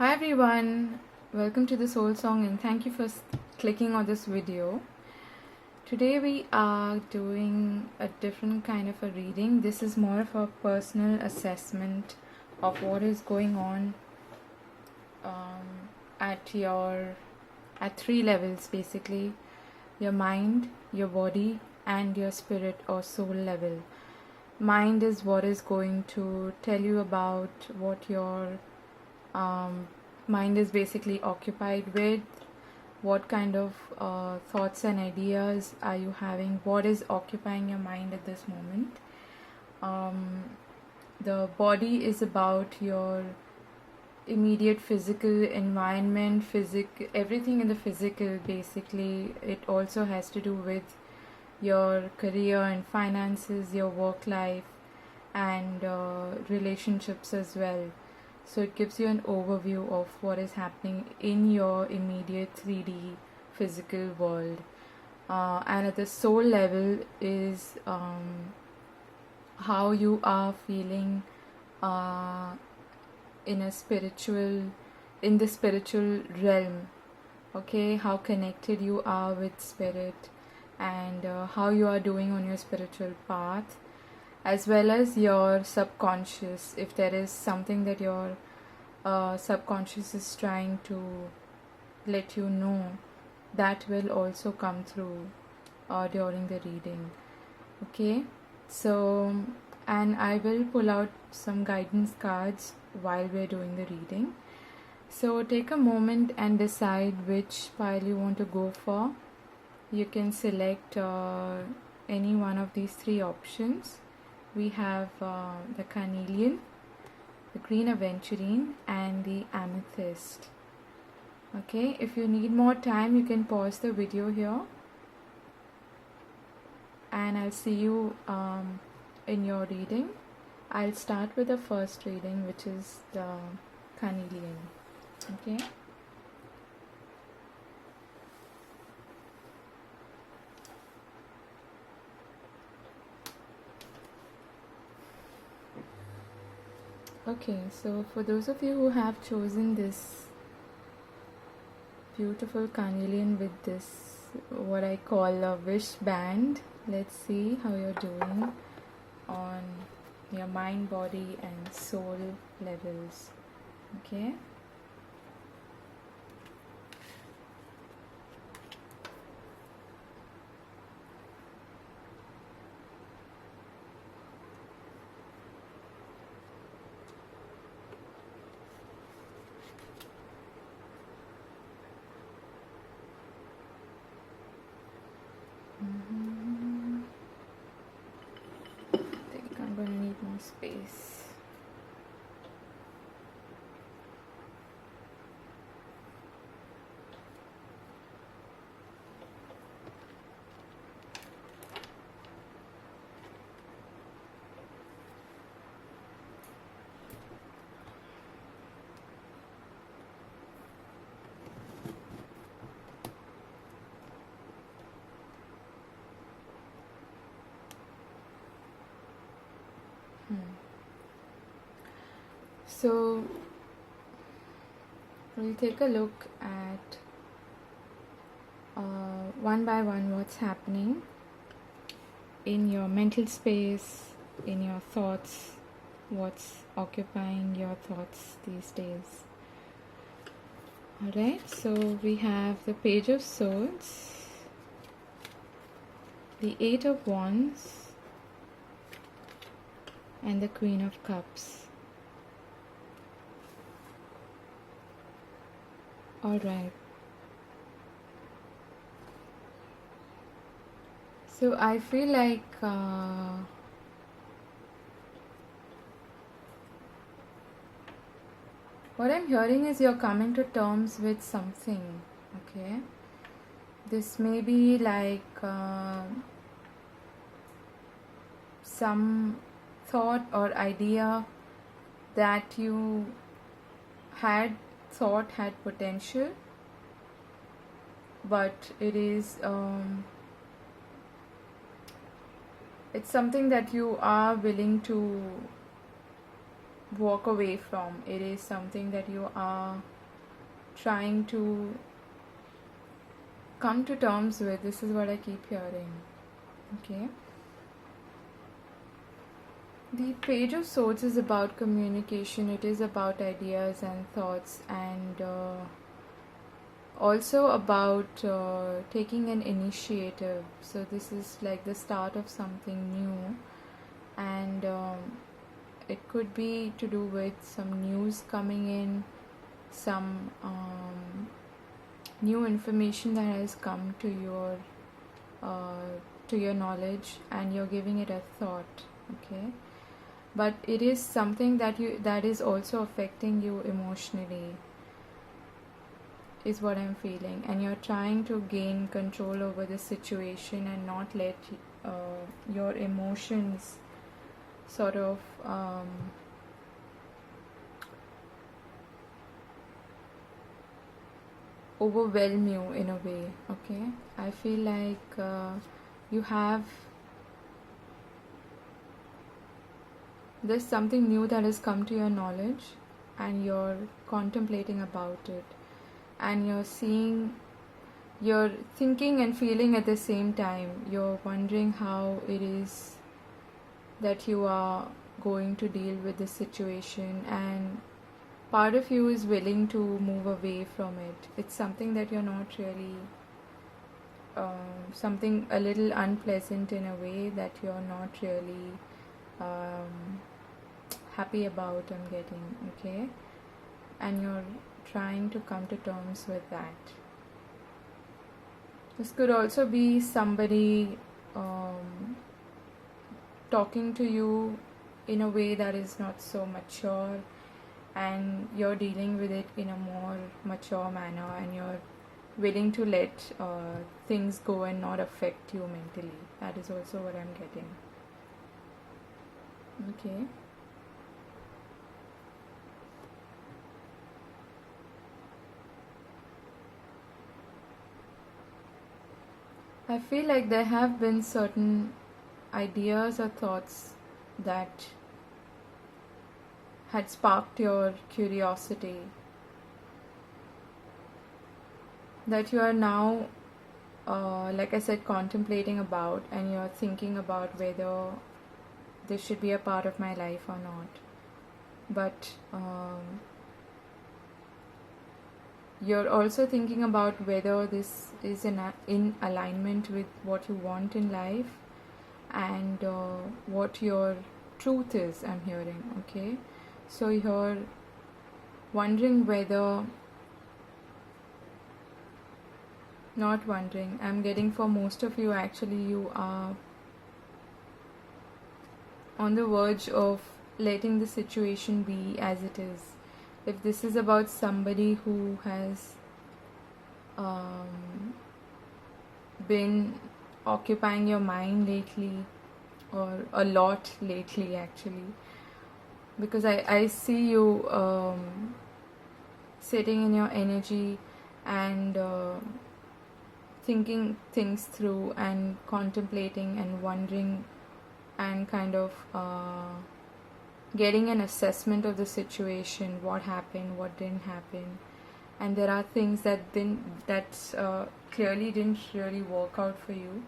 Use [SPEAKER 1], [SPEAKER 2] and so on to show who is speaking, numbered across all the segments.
[SPEAKER 1] Hi everyone, welcome to the Soul Song and thank you for clicking on this video. Today we are doing a different kind of a reading. This is more of a personal assessment of what is going on at three levels basically: your mind, your body, and your spirit or soul level. Mind is what is going to tell you about what your mind is basically occupied with, what kind of thoughts and ideas are you having, what is occupying your mind at this moment. The body is about your immediate physical environment, everything in the physical basically. It also has to do with your career and finances, your work life, and relationships as well. So it gives you an overview of what is happening in your immediate 3D physical world. And at the soul level is how you are feeling in the spiritual realm. Okay, how connected you are with spirit, and how you are doing on your spiritual path, as well as your subconscious. If there is something that your subconscious is trying to let you know, that will also come through during the reading. Okay, so, and I will pull out some guidance cards while we're doing the reading. So take a moment and decide which pile you want to go for. You can select any one of these three options. We have the carnelian, the green aventurine, and the amethyst. Okay, if you need more time, you can pause the video here, and I'll see you in your reading. I'll start with the first reading, which is the carnelian. Okay. Okay, so for those of you who have chosen this beautiful carnelian with this, what I call a wish band, let's see how you're doing on your mind, body, and soul levels. Okay. I think I'm going to need more space. So we'll take a look at one by one what's happening in your mental space, in your thoughts, what's occupying your thoughts these days. Alright, so we have the Page of Swords, the Eight of Wands, and the Queen of Cups. Alright. So I feel like what I'm hearing is you're coming to terms with something. Okay. This may be like some thought or idea that you had thought had potential, but it is it's something that you are willing to walk away from. It is something that you are trying to come to terms with. This is what I keep hearing. Okay. The Page of Swords is about communication. It is about ideas and thoughts, and also about taking an initiative. So this is like the start of something new, and it could be to do with some news coming in, some new information that has come to your knowledge, and you're giving it a thought. Okay, but it is something that is also affecting you emotionally, is what I'm feeling, and you're trying to gain control over the situation and not let your emotions sort of overwhelm you in a way. Okay, I feel like you have there's something new that has come to your knowledge, and you're contemplating about it, and you're thinking and feeling at the same time. You're wondering how it is that you are going to deal with this situation, and part of you is willing to move away from it. It's something that you're not really something a little unpleasant in a way that you're not really happy about, I'm getting. Okay, and you're trying to come to terms with that. This could also be somebody talking to you in a way that is not so mature, and you're dealing with it in a more mature manner, and you're willing to let things go and not affect you mentally. That is also what I'm getting. Okay. I feel like there have been certain ideas or thoughts that had sparked your curiosity, that you are now, like I said, contemplating about, and you're thinking about whether this should be a part of my life or not. But you're also thinking about whether this is in alignment with what you want in life, and what your truth is, I'm hearing. Okay, so you're wondering whether, not wondering, I'm getting for most of you, actually you are on the verge of letting the situation be as it is. If this is about somebody who has been occupying your mind lately, or a lot lately actually, because I see you sitting in your energy and thinking things through and contemplating and wondering and kind of getting an assessment of the situation, what happened, what didn't happen, and there are things that clearly didn't really work out for you.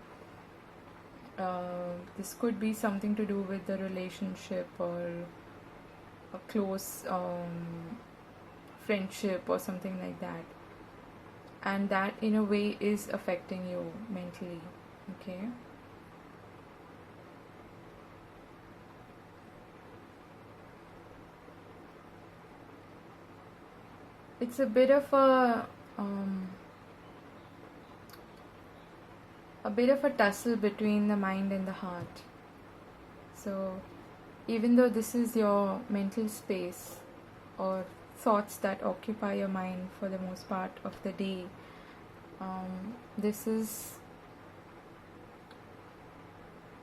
[SPEAKER 1] This could be something to do with the relationship, or a close friendship or something like that, and that in a way is affecting you mentally. Okay. It's a bit of a tussle between the mind and the heart. So even though this is your mental space, or thoughts that occupy your mind for the most part of the day,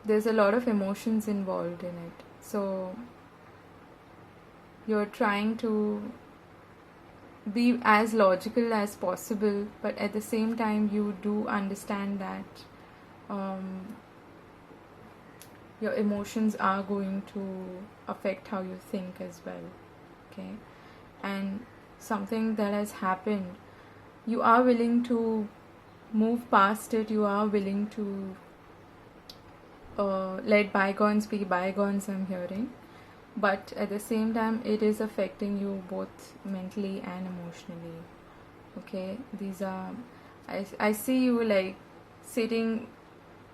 [SPEAKER 1] there's a lot of emotions involved in it. So you're trying to be as logical as possible, but at the same time you do understand that your emotions are going to affect how you think as well. Okay, and something that has happened, you are willing to move past it, you are willing to let bygones be bygones, I'm hearing. But at the same time, it is affecting you both mentally and emotionally. Okay, these are, I see you like sitting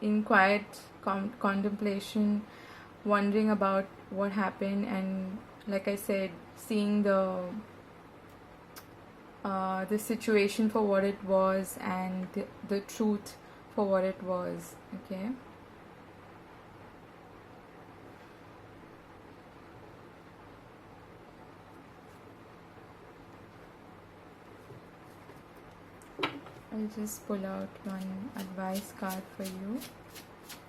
[SPEAKER 1] in quiet contemplation, wondering about what happened, and like I said, seeing the situation for what it was, and the truth for what it was. Okay. I'll just pull out one advice card for you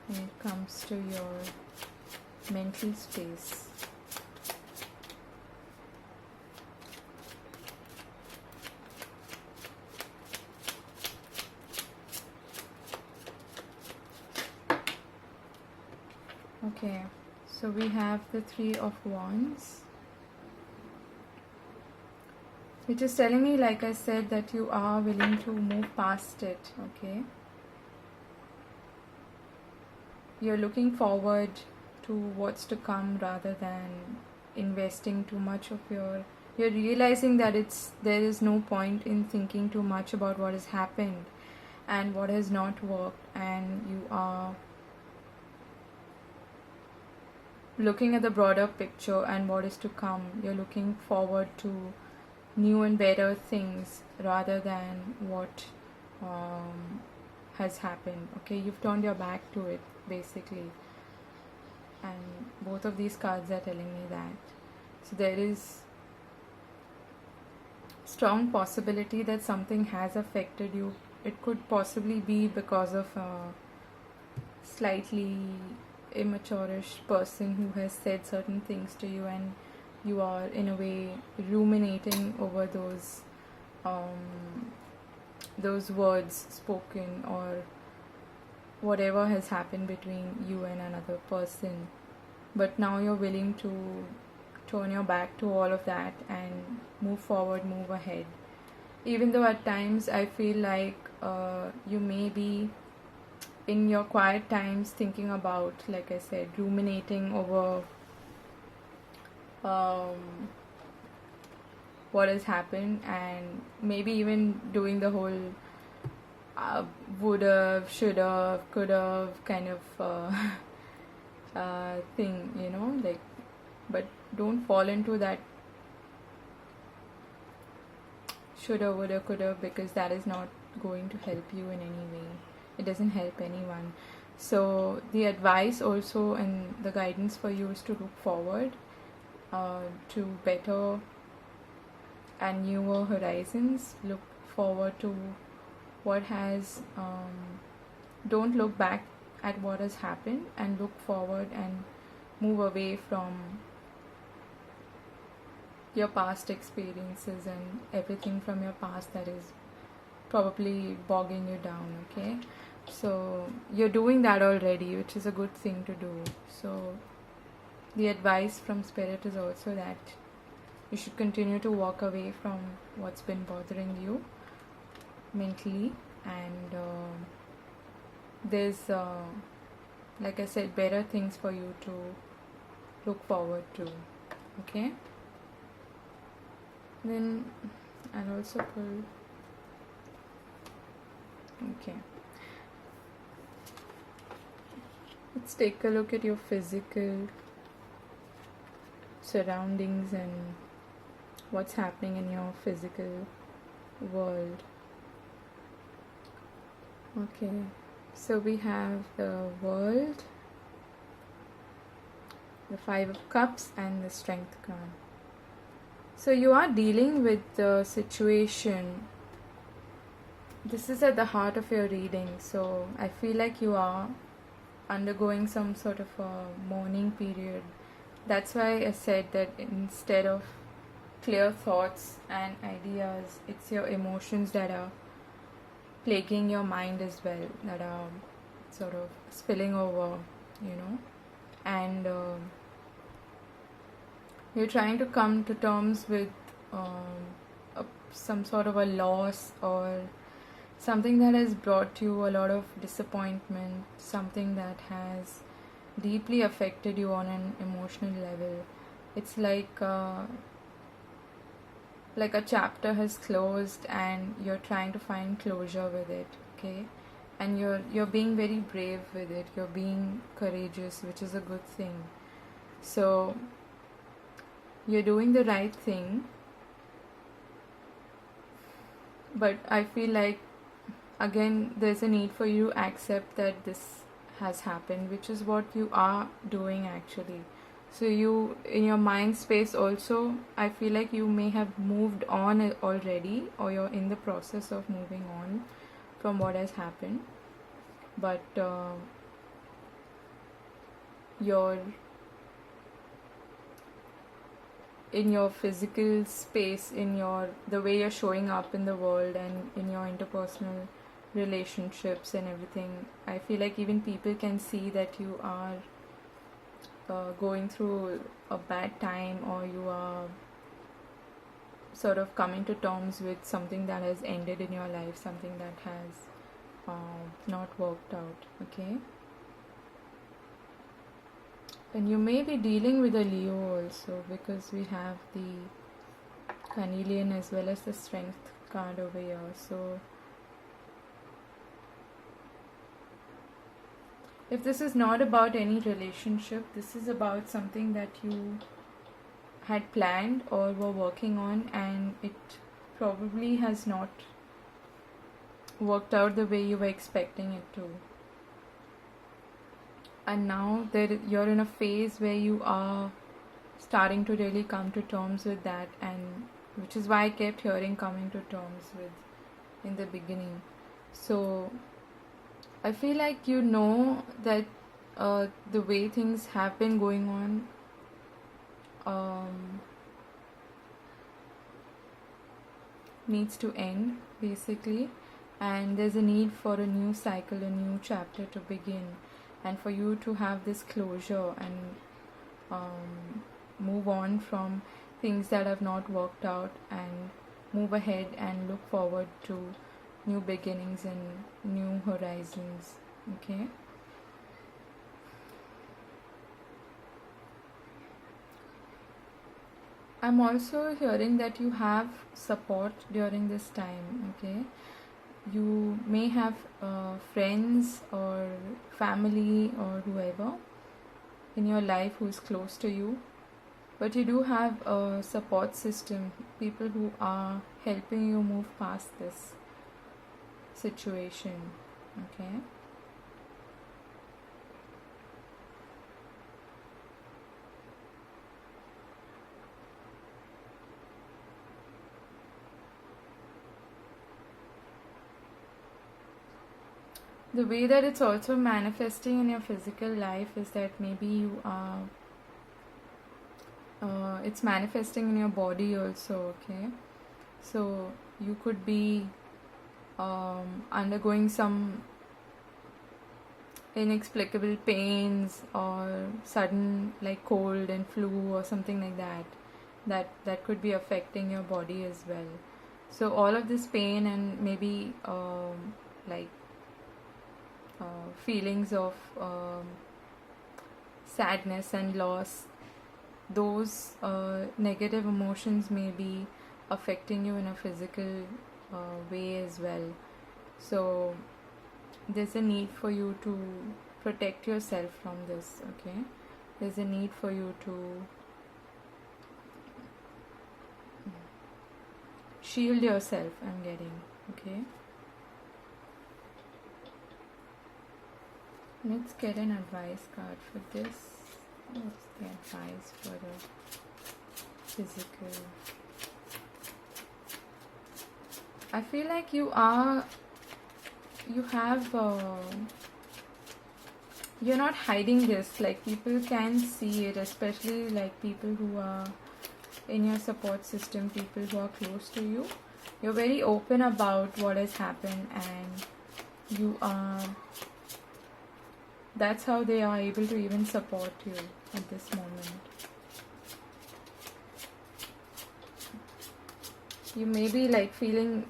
[SPEAKER 1] when it comes to your mental space. Okay, so we have the Three of Wands, which is telling me, like I said, that you are willing to move past it. Okay, you're looking forward to what's to come rather than investing too much of you're realizing that there is no point in thinking too much about what has happened and what has not worked, and you are looking at the broader picture and what is to come. You're looking forward to new and better things rather than what has happened. Okay, you've turned your back to it basically, and both of these cards are telling me that. So there is strong possibility that something has affected you. It could possibly be because of a slightly immature-ish person who has said certain things to you, and you are in a way ruminating over those words spoken, or whatever has happened between you and another person. But now you're willing to turn your back to all of that and move forward, move ahead. Even though at times I feel like you may be in your quiet times thinking about, like I said, ruminating over what has happened, and maybe even doing the whole would've, should've, could've kind of thing, like, but don't fall into that shoulda, woulda, coulda, because that is not going to help you in any way. It doesn't help anyone. So the advice also and the guidance for you is to look forward to better and newer horizons. Look forward to what has don't look back at what has happened, and look forward and move away from your past experiences and everything from your past that is probably bogging you down. Okay, so you're doing that already, which is a good thing to do. So the advice from Spirit is also that you should continue to walk away from what's been bothering you mentally, and there's like I said, better things for you to look forward to. Okay, then I'll also pull. Okay, let's take a look at your physical surroundings and what's happening in your physical world. Okay, so we have the World, the Five of Cups, and the Strength card. So you are dealing with the situation. This is at the heart of your reading. So I feel like you are undergoing some sort of a mourning period. That's why I said that instead of clear thoughts and ideas, it's your emotions that are plaguing your mind as well, that are sort of spilling over, and you're trying to come to terms with some sort of a loss, or something that has brought you a lot of disappointment, something that has deeply affected you on an emotional level. It's like a chapter has closed and you're trying to find closure with it, okay? And you're being very brave with it, you're being courageous, which is a good thing. So you're doing the right thing, but I feel like again there's a need for you to accept that this has happened, which is what you are doing actually. So you, in your mind space also, I feel like you may have moved on already, or you're in the process of moving on from what has happened, but you're in your physical space, in your the way you're showing up in the world and in your interpersonal relationships and everything, I feel like even people can see that you are going through a bad time, or you are sort of coming to terms with something that has ended in your life, something that has not worked out, okay? And you may be dealing with a Leo also, because we have the Carnelian as well as the Strength card over here. So if this is not about any relationship, this is about something that you had planned or were working on, and it probably has not worked out the way you were expecting it to. And now you're in a phase where you are starting to really come to terms with that, and which is why I kept hearing coming to terms with in the beginning. So I feel like you know that the way things have been going on, needs to end basically, and there's a need for a new cycle, a new chapter to begin, and for you to have this closure and move on from things that have not worked out, and move ahead and look forward to new beginnings and new horizons, okay? I'm also hearing that you have support during this time, okay? You may have friends or family or whoever in your life who's close to you, but you do have a support system, people who are helping you move past this situation, okay? The way that it's also manifesting in your physical life is that maybe you are it's manifesting in your body also, okay? So you could be undergoing some inexplicable pains, or sudden like cold and flu or something like that could be affecting your body as well. So all of this pain and maybe like feelings of sadness and loss, those negative emotions may be affecting you in a physical way as well. So there's a need for you to protect yourself from this, okay? There's a need for you to shield yourself, I'm getting, okay? Let's get an advice card for this. What's the advice for the physical? I feel like you have you're not hiding this, like people can see it, especially like people who are in your support system, people who are close to you. You're very open about what has happened, and that's how they are able to even support you at this moment. You may be like feeling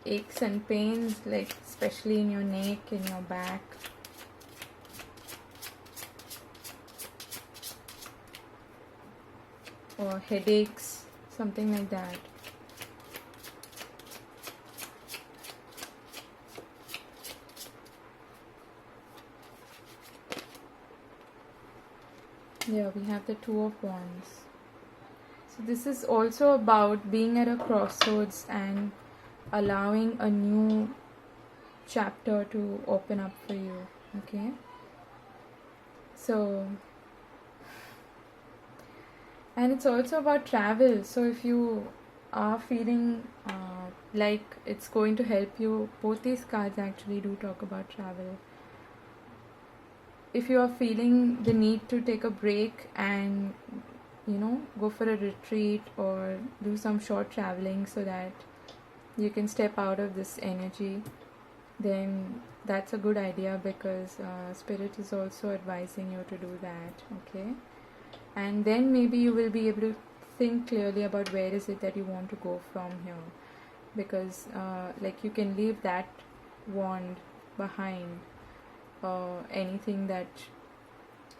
[SPEAKER 1] aches and pains, like especially in your neck, in your back. Or headaches, something like that. Yeah, we have the Two of Wands. So this is also about being at a crossroads and allowing a new chapter to open up for you. Okay, so, and it's also about travel. So if you are feeling like it's going to help you, both these cards actually do talk about travel. If you are feeling the need to take a break and go for a retreat or do some short traveling so that you can step out of this energy, then that's a good idea, because Spirit is also advising you to do that. Okay, and then maybe you will be able to think clearly about where is it that you want to go from here, because like you can leave that wand behind, anything that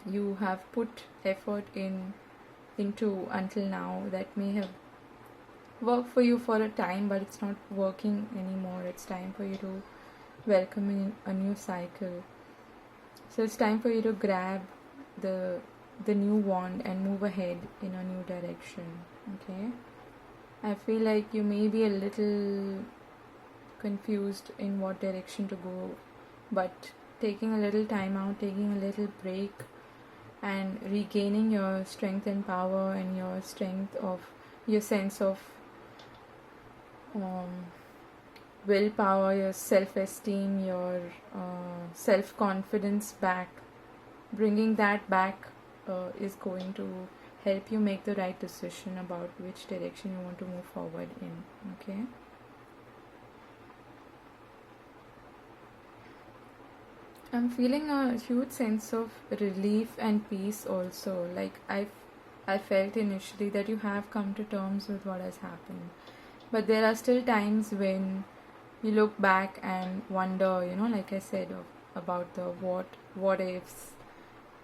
[SPEAKER 1] you have put effort into until now that may have worked for you for a time, but it's not working anymore. It's time for you to welcome in a new cycle. So it's time for you to grab the new wand and move ahead in a new direction. Okay, I feel like you may be a little confused in what direction to go, but taking a little time out, taking a little break, and regaining your strength and power and your strength of your sense of willpower, your self-esteem, your self-confidence back, bringing that back is going to help you make the right decision about which direction you want to move forward in. Okay, I'm feeling a huge sense of relief and peace also. Like I felt initially that you have come to terms with what has happened, but there are still times when you look back and wonder, like I said, about the what ifs,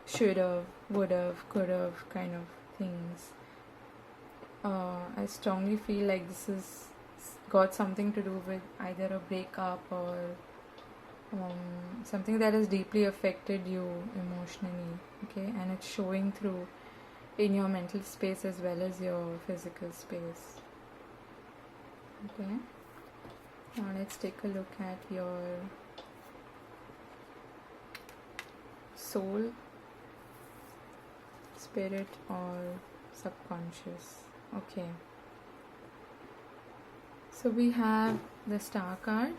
[SPEAKER 1] should have, would have, could have kind of things. I strongly feel like this has got something to do with either a breakup or something that has deeply affected you emotionally. Okay, and it's showing through in your mental space as well as your physical space. Okay, now let's take a look at your soul, spirit, or subconscious. Okay, so we have the Star card,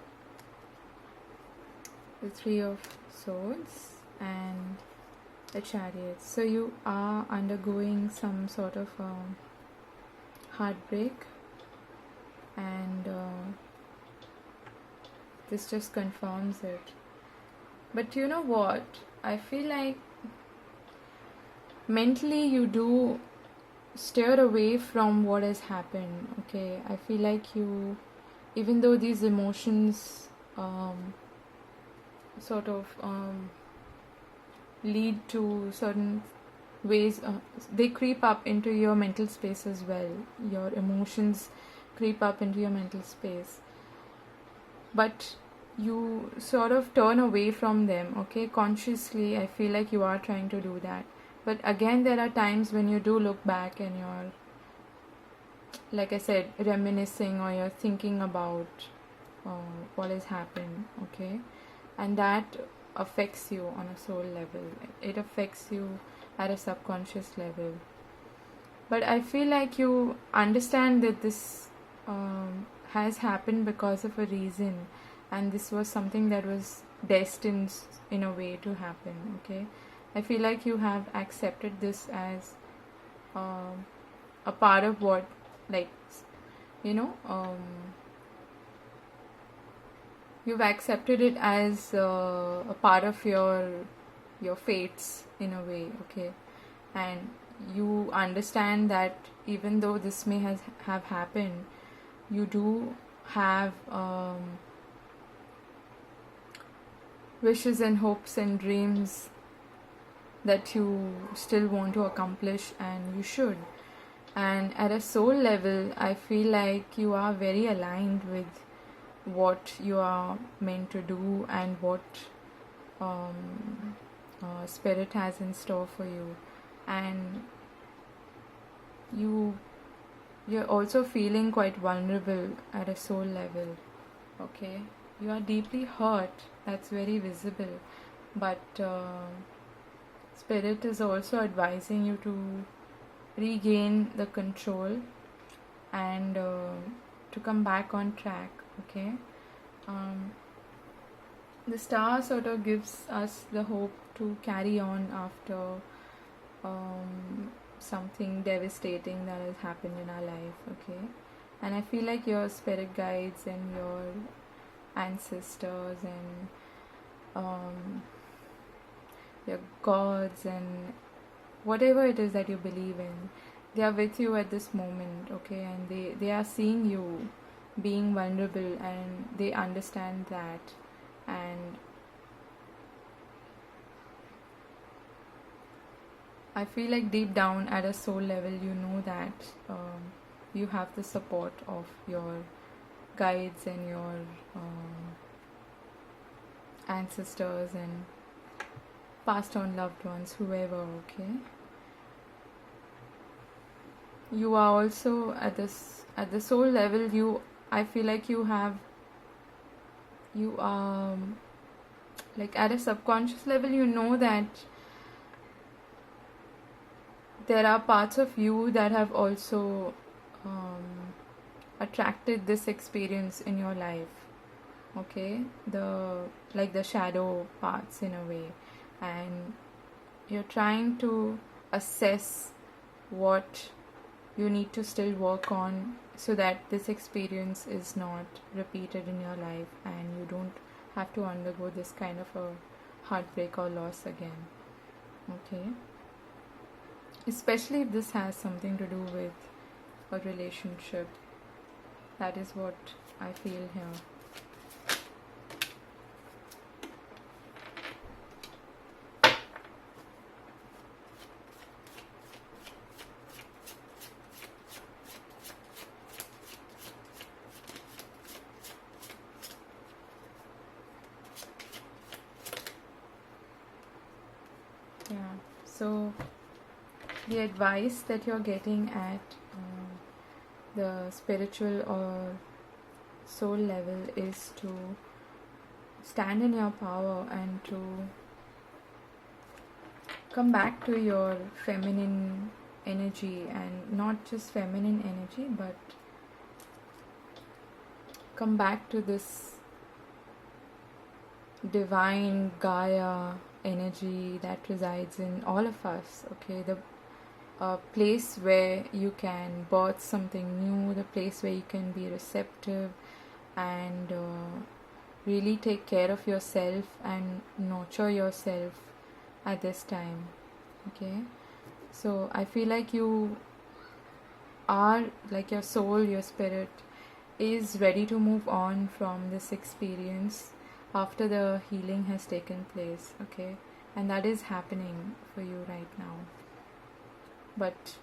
[SPEAKER 1] the Three of Swords, and the Chariot. So you are undergoing some sort of heartbreak, and this just confirms it. But you know what? I feel like mentally you do steer away from what has happened. Okay, I feel like you, even though these emotions sort of lead to certain ways, they creep up into your mental space as well. Your emotions creep up into your mental space, but you sort of turn away from them. Okay, consciously I feel like you are trying to do that, but again there are times when you do look back and you're, like I said, reminiscing, or you're thinking about what has happened. Okay, and that affects you on a soul level. It affects you at a subconscious level, but I feel like you understand that this has happened because of a reason, and this was something that was destined in a way to happen. Okay, I feel like you have accepted this as a part of what, like, you've accepted it as a part of your your fates in a way, okay? And you understand that even though this may have happened, you do have wishes and hopes and dreams that you still want to accomplish, and you should. And at a soul level, I feel like you are very aligned with what you are meant to do and what spirit has in store for you. And you're also feeling quite vulnerable at a soul level, okay? You are deeply hurt, that's very visible, but spirit is also advising you to regain the control and to come back on track, okay? The star sort of gives us the hope to carry on after something devastating that has happened in our life, okay? And I feel like your spirit guides and your ancestors and your gods and whatever it is that you believe in, they are with you at this moment, okay? And they are seeing you being vulnerable, and they understand that. And I feel like deep down at a soul level, you know that you have the support of your guides and your ancestors and passed on loved ones, whoever, okay? You are also at the soul level, I feel like you are like at a subconscious level, you know that there are parts of you that have also attracted this experience in your life, okay? The shadow parts in a way, and you're trying to assess what you need to still work on so that this experience is not repeated in your life and you don't have to undergo this kind of a heartbreak or loss again, okay? Especially if this has something to do with a relationship. That is what I feel here. Yeah, so the advice that you're getting at the spiritual or soul level is to stand in your power and to come back to your feminine energy, and not just feminine energy, but come back to this divine Gaia energy that resides in all of us, okay? The place where you can birth something new, the place where you can be receptive and really take care of yourself and nurture yourself at this time, okay? So I feel like you are, like your soul, your spirit is ready to move on from this experience after the healing has taken place, okay? And that is happening for you right now. But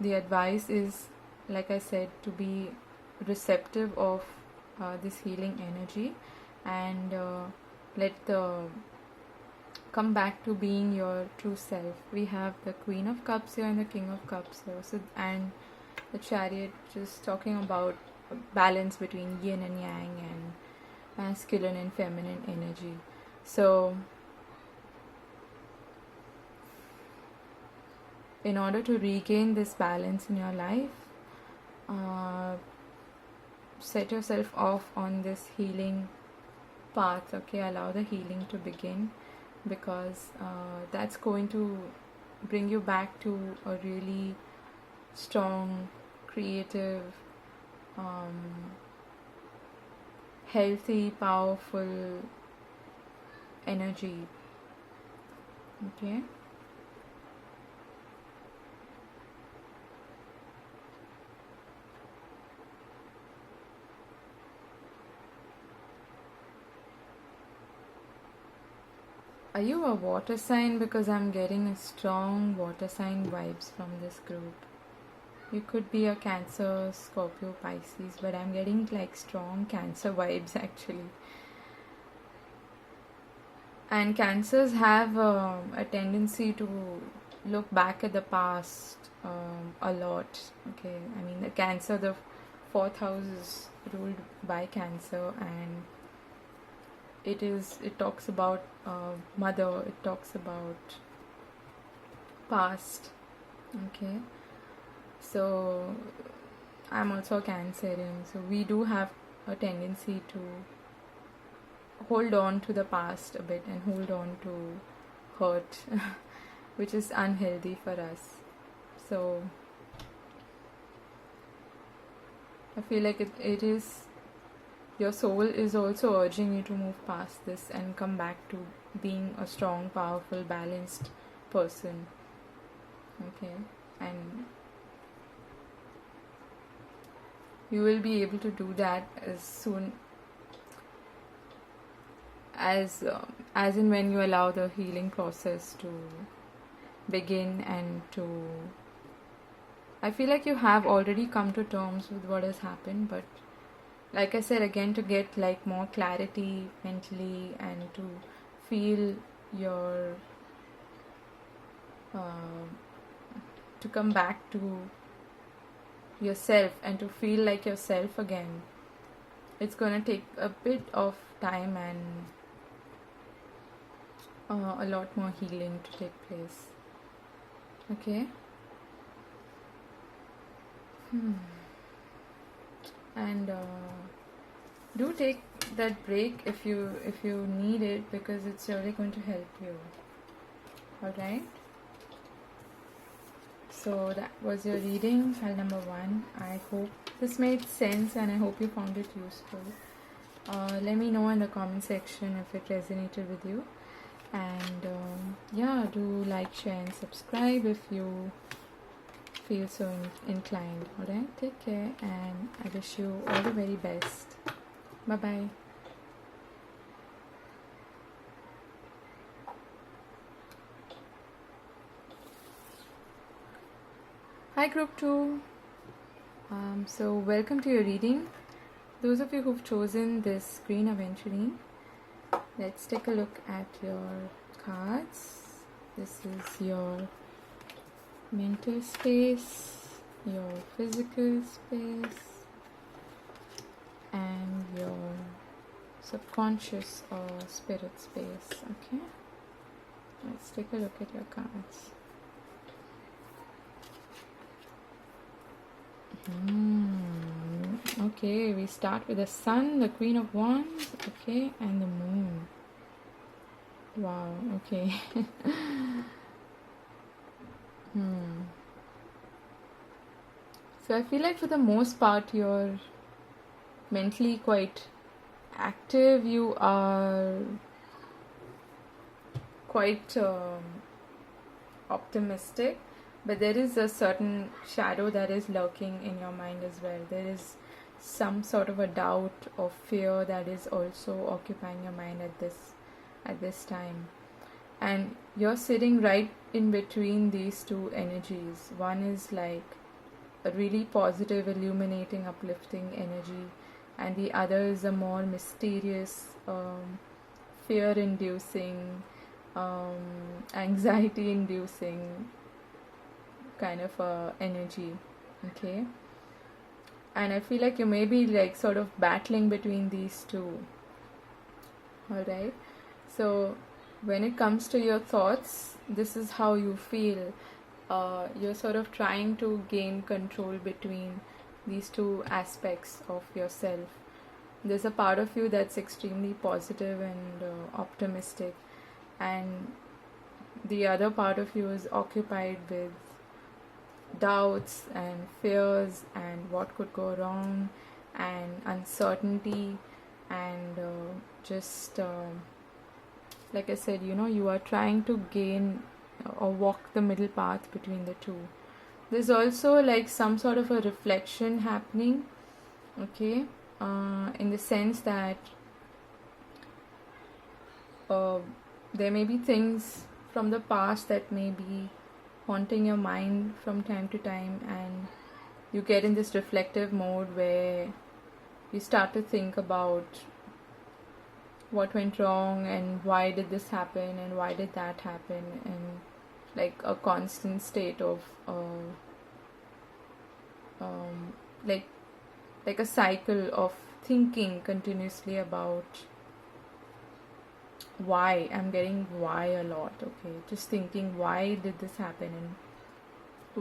[SPEAKER 1] the advice is, like I said, to be receptive of this healing energy and come back to being your true self. We have the Queen of Cups here and the King of Cups here, so, and the Chariot, just talking about balance between yin and yang and masculine and feminine energy. So in order to regain this balance in your life, set yourself off on this healing path, okay? Allow the healing to begin, because that's going to bring you back to a really strong, creative, healthy, powerful energy Okay. Are you a water sign? Because I'm getting a strong water sign vibes from this group. You could be a Cancer, Scorpio, Pisces, but I'm getting like strong Cancer vibes actually. And Cancers have a tendency to look back at the past a lot. Okay, I mean, the Cancer, the fourth house is ruled by Cancer, and it talks about mother, it talks about past. Okay, so I'm also a Cancerian, so we do have a tendency to hold on to the past a bit and hold on to hurt, which is unhealthy for us. So I feel like it is, your soul is also urging you to move past this and come back to being a strong, powerful, balanced person. Okay, and you will be able to do that as soon as in when you allow the healing process to begin. And to, I feel like you have already come to terms with what has happened, but like I said again, to get like more clarity mentally and to feel your to come back to yourself and to feel like yourself again, it's gonna take a bit of time and a lot more healing to take place. Okay. And do take that break if you need it, because it's really going to help you. Alright, so that was your reading, file number 1. I hope this made sense and I hope you found it useful. Let me know in the comment section if it resonated with you, and yeah, do like, share and subscribe if you feel so inclined. Alright, take care, and I wish you all the very best. Bye bye. Hi group 2. So welcome to your reading. Those of you who've chosen this green aventurine, let's take a look at your cards. This is your mental space, your physical space, and your subconscious or spirit space. Okay, let's take a look at your cards. Okay, we start with the sun, the Queen of Wands, okay, and the moon. Wow, okay. So I feel like for the most part you're mentally quite active, you are quite optimistic, but there is a certain shadow that is lurking in your mind as well. There is some sort of a doubt or fear that is also occupying your mind at this time, and you're sitting right in between these two energies. One is like a really positive, illuminating, uplifting energy, and the other is a more mysterious, fear-inducing, anxiety-inducing kind of energy. Okay, and I feel like you may be like sort of battling between these two. Alright, so when it comes to your thoughts, this is how you feel. You're sort of trying to gain control between these two aspects of yourself. There's a part of you that's extremely positive and optimistic, and the other part of you is occupied with doubts and fears and what could go wrong and uncertainty and just like I said, you are trying to gain or walk the middle path between the two. There's also like some sort of a reflection happening, okay, in the sense that uh, there may be things from the past that may be haunting your mind from time to time, and you get in this reflective mode where you start to think about what went wrong and why did this happen and why did that happen, and like a constant state of um, like like a cycle of thinking continuously about why. I'm getting why a lot, okay, just thinking why did this happen and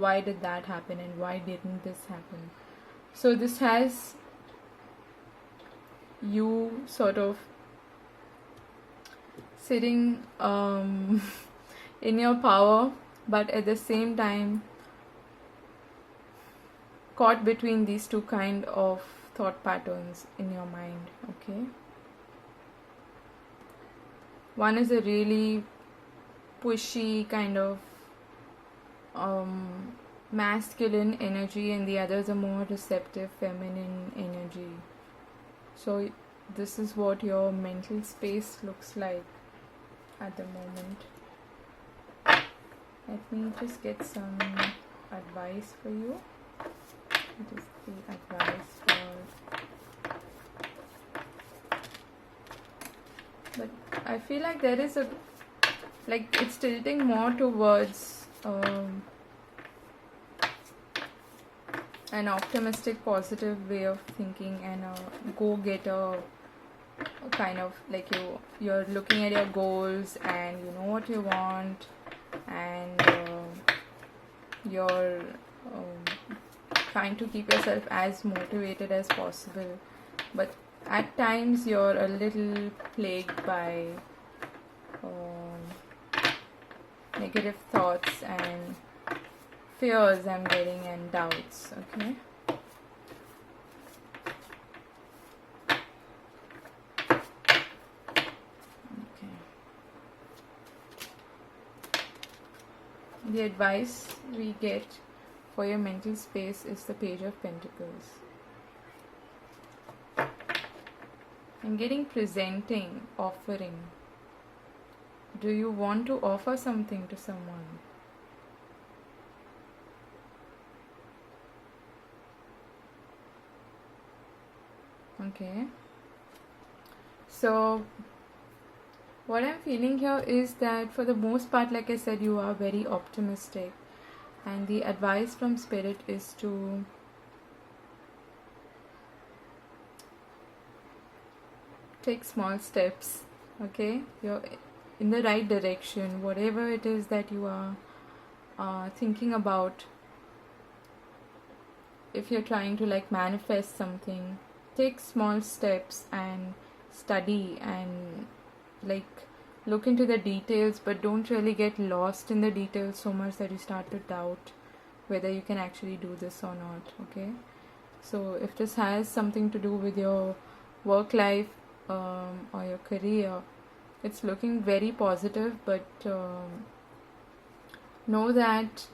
[SPEAKER 1] why did that happen and why didn't this happen. So this has you sort of sitting in your power, but at the same time caught between these two kind of thought patterns in your mind, okay. One is a really pushy kind of masculine energy, and the other is a more receptive feminine energy. So this is what your mental space looks like at the moment. Let me just get some advice for you. What is the advice for? But I feel like there is it's tilting more towards an optimistic, positive way of thinking, and a go-getter kind of, like you're looking at your goals and you know what you want, and you're trying to keep yourself as motivated as possible, but at times you're a little plagued by negative thoughts and fears I'm getting, and doubts, okay. The advice we get for your mental space is the Page of Pentacles. I'm getting presenting, offering. Do you want to offer something to someone? Okay. So what I'm feeling here is that for the most part, like I said, you are very optimistic, and the advice from Spirit is to take small steps, okay. You're in the right direction, whatever it is that you are thinking about. If you're trying to like manifest something, take small steps and study and like look into the details, but don't really get lost in the details so much that you start to doubt whether you can actually do this or not, okay. So if this has something to do with your work life or your career, it's looking very positive, but know that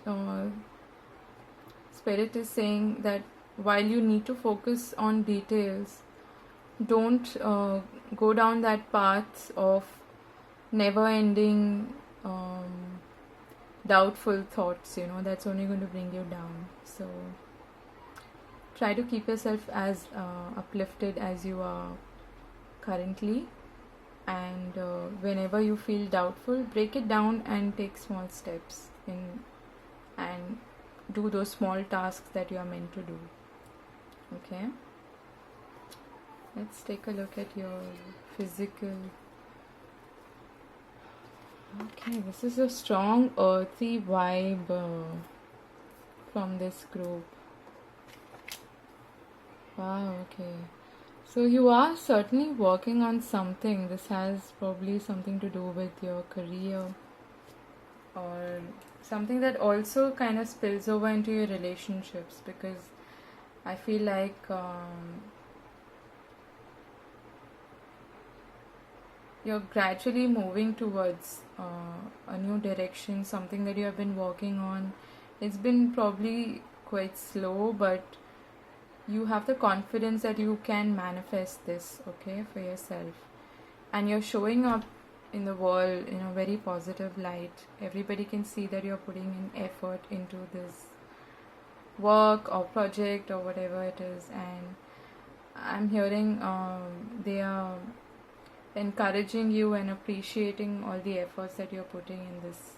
[SPEAKER 1] Spirit is saying that while you need to focus on details, don't go down that path of never ending doubtful thoughts, that's only going to bring you down. So try to keep yourself as uplifted as you are currently, and whenever you feel doubtful, break it down and take small steps and do those small tasks that you are meant to do, okay. Let's take a look at your physical. Okay, this is a strong earthy vibe from this group. Wow, okay. So you are certainly working on something. This has probably something to do with your career, or something that also kind of spills over into your relationships, because I feel like you're gradually moving towards a new direction, something that you have been working on. It's been probably quite slow, but you have the confidence that you can manifest this, okay, for yourself. And you're showing up in the world in a very positive light. Everybody can see that you're putting in effort into this work or project or whatever it is. And I'm hearing they are encouraging you and appreciating all the efforts that you're putting in this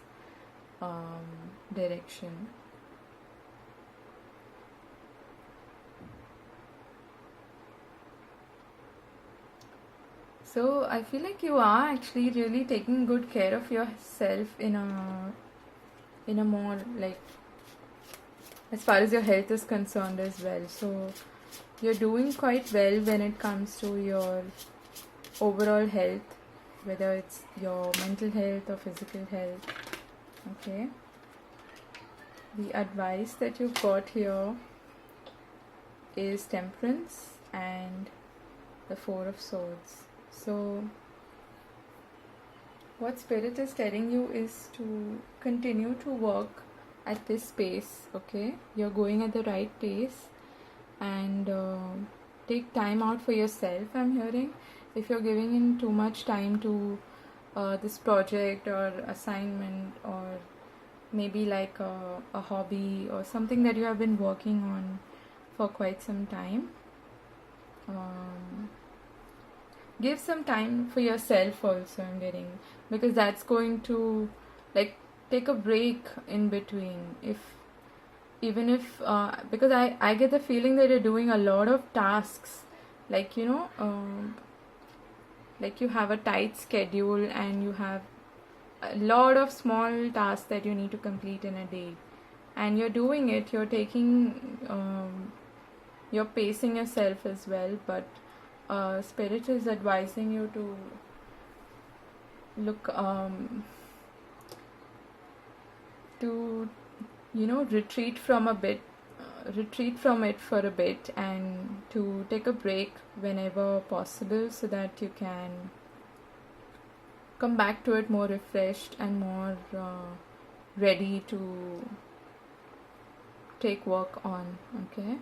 [SPEAKER 1] direction. So I feel like you are actually really taking good care of yourself in a more, like, as far as your health is concerned as well. So you're doing quite well when it comes to your overall health, whether it's your mental health or physical health. Okay. The advice that you've got here is temperance and the Four of Swords. So what Spirit is telling you is to continue to work at this pace, okay? You're going at the right pace, and take time out for yourself, I'm hearing. If you're giving in too much time to this project or assignment, or maybe like a hobby or something that you have been working on for quite some time, give some time for yourself also, I'm getting, because that's going to, like, take a break in between. Because I get the feeling that you're doing a lot of tasks, like, like you have a tight schedule and you have a lot of small tasks that you need to complete in a day, and you're doing it, you're taking you're pacing yourself as well, but Spirit is advising you to look to retreat from it for a bit, and to take a break whenever possible, so that you can come back to it more refreshed and more ready to take work on. Okay,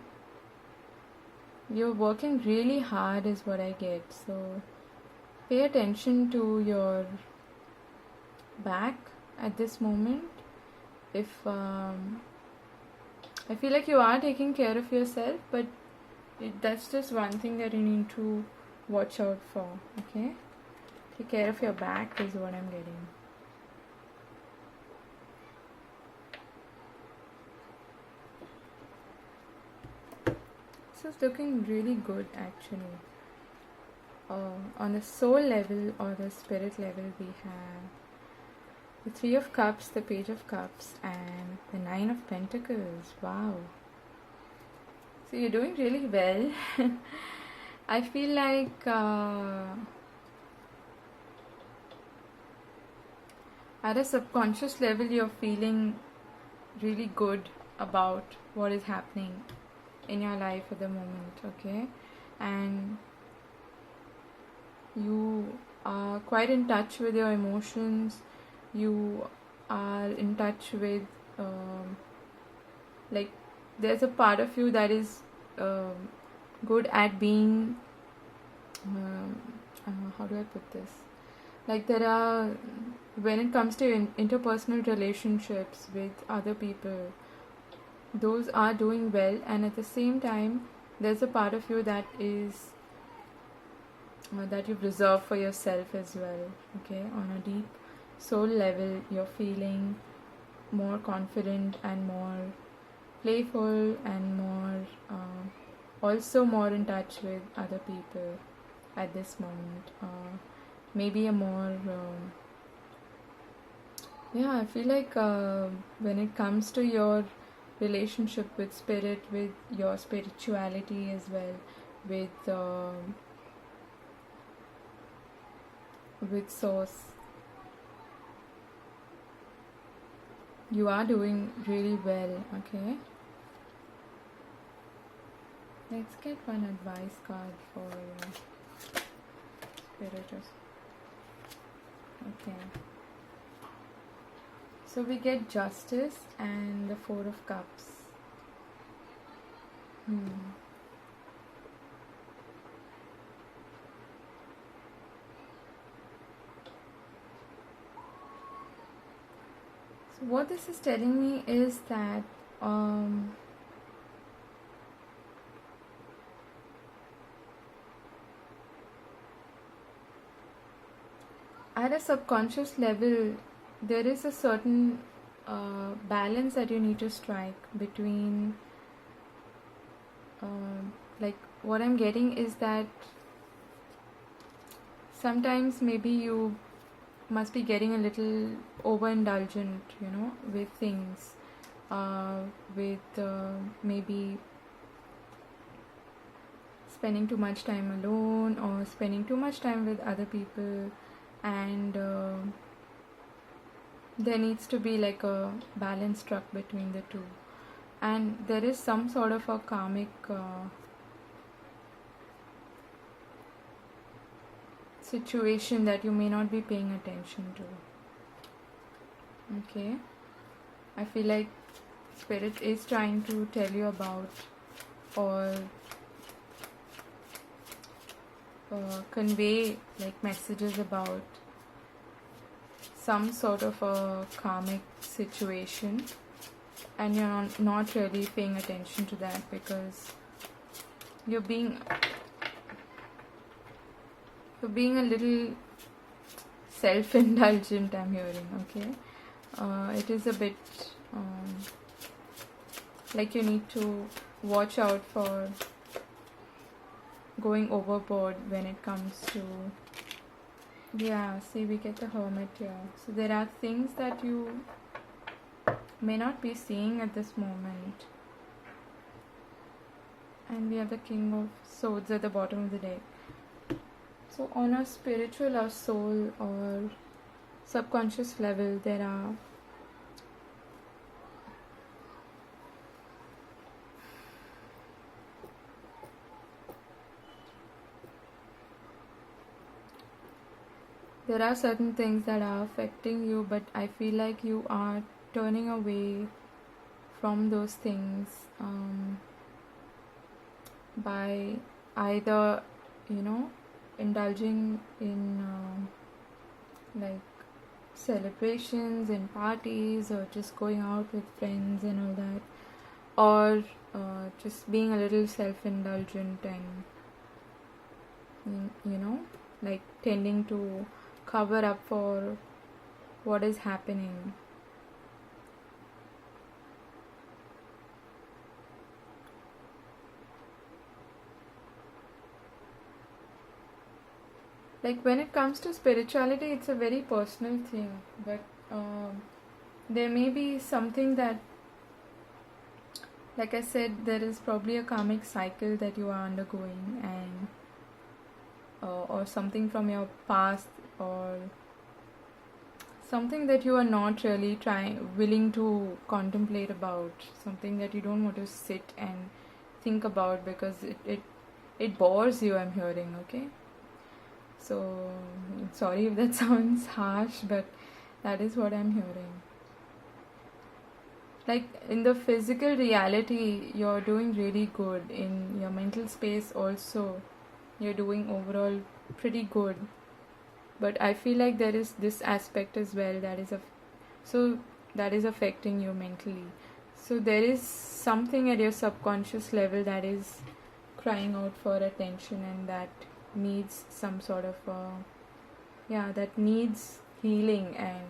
[SPEAKER 1] you're working really hard is what I get, so pay attention to your back at this moment. If I feel like you are taking care of yourself, but that's just one thing that you need to watch out for. Okay, take care of your back is what I'm getting. This is looking really good, actually. On the soul level or the spirit level, we have the Three of Cups, the Page of Cups, and the Nine of Pentacles. Wow. So you're doing really well. I feel like at a subconscious level, you're feeling really good about what is happening in your life at the moment, okay? And you are quite in touch with your emotions. You are in touch with like, there's a part of you that is good at being how do I put this, like, there are, when it comes to interpersonal relationships with other people, those are doing well, and at the same time there's a part of you that is that you've reserved for yourself as well, okay? On a deep soul level, you're feeling more confident and more playful and more also more in touch with other people at this moment. Maybe a more I feel like when it comes to your relationship with spirit, with your spirituality as well, with source, you are doing really well, okay? Let's get one advice card for spirit. Okay. So we get Justice and the Four of Cups. So what this is telling me is that at a subconscious level, there is a certain balance that you need to strike between. Like, what I'm getting is that sometimes maybe you must be getting a little overindulgent, with things, with maybe spending too much time alone or spending too much time with other people, and there needs to be like a balance struck between the two, and there is some sort of a karmic situation that you may not be paying attention to. Okay, I feel like Spirit is trying to tell you about, or convey like messages about some sort of a karmic situation, and you're not really paying attention to that because you're being a little self-indulgent, I'm hearing. Okay, it is a bit like you need to watch out for going overboard when it comes to, yeah, see, we get the Hermit here. So there are things that you may not be seeing at this moment, and we have the King of Swords at the bottom of the deck. So on a spiritual or soul or subconscious level, there are certain things that are affecting you, but I feel like you are turning away from those things by either, indulging in like celebrations and parties, or just going out with friends and all that, or just being a little self-indulgent and like tending to cover up for what is happening. Like, when it comes to spirituality, it's a very personal thing, but there may be something that, like I said, there is probably a karmic cycle that you are undergoing, and or something from your past, or something that you are not really willing to contemplate about, something that you don't want to sit and think about because it bores you, I'm hearing. Okay, so sorry if that sounds harsh, but that is what I'm hearing. Like, in the physical reality, you're doing really good. In your mental space also, you're doing overall pretty good. But I feel like there is this aspect as well that is affecting you mentally. So there is something at your subconscious level that is crying out for attention, and that needs some sort of that needs healing and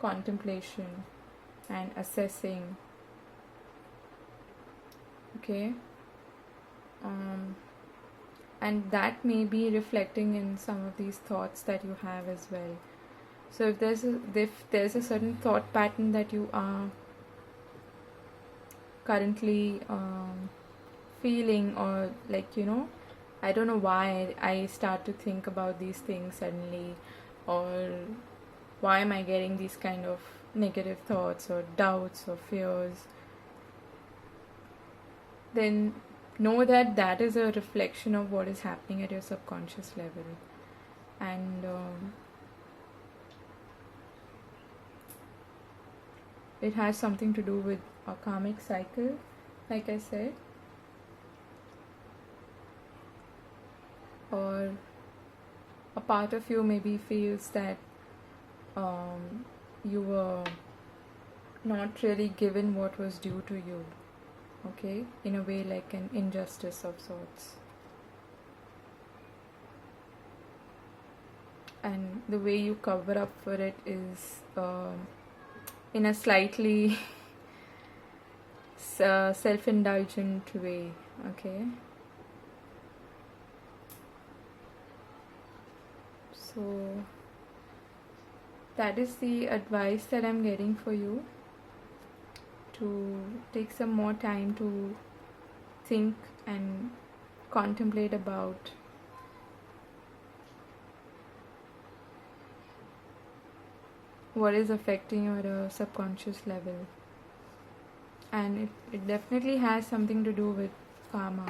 [SPEAKER 1] contemplation and assessing. Okay, and that may be reflecting in some of these thoughts that you have as well. So if there's a certain thought pattern that you are currently feeling, or like, I don't know why I start to think about these things suddenly, or why am I getting these kind of negative thoughts or doubts or fears, then know that that is a reflection of what is happening at your subconscious level. And it has something to do with a karmic cycle, like I said, or a part of you maybe feels that you were not really given what was due to you, okay, in a way like an injustice of sorts. And the way you cover up for it is in a slightly self-indulgent way, okay. So that is the advice that I'm getting for you, to take some more time to think and contemplate about what is affecting your subconscious level. And it definitely has something to do with karma.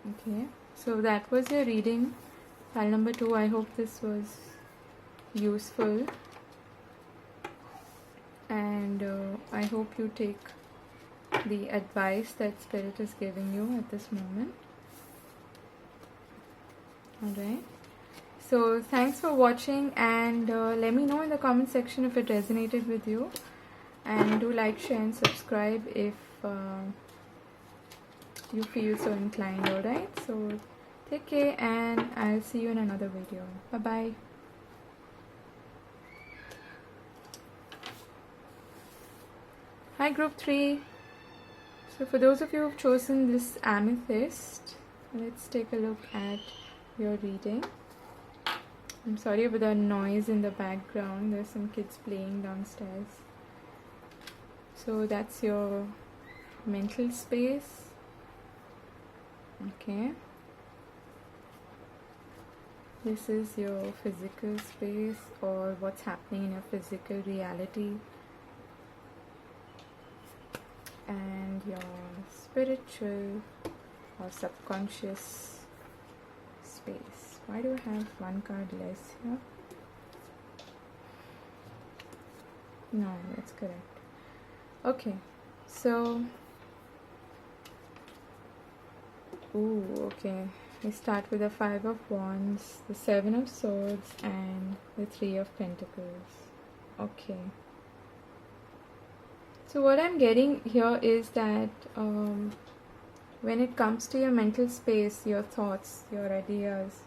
[SPEAKER 1] Okay, so that was your reading, file number 2. I hope this was useful, and I hope you take the advice that Spirit is giving you at this moment. Alright, so thanks for watching, and let me know in the comment section if it resonated with you, and do like, share and subscribe if you feel so inclined. Alright, so take care, and I'll see you in another video. Bye bye. Hi group 3. So for those of you who've chosen this amethyst, let's take a look at your reading. I'm sorry about the noise in the background. There's some kids playing downstairs. So that's your mental space. Okay. This is your physical space, or what's happening in your physical reality. And your spiritual or subconscious space. Why do I have one card less here? No, that's correct. Okay, so okay, we start with the 5 of Wands, the 7 of Swords, and the 3 of Pentacles. Okay. So what I'm getting here is that when it comes to your mental space, your thoughts, your ideas,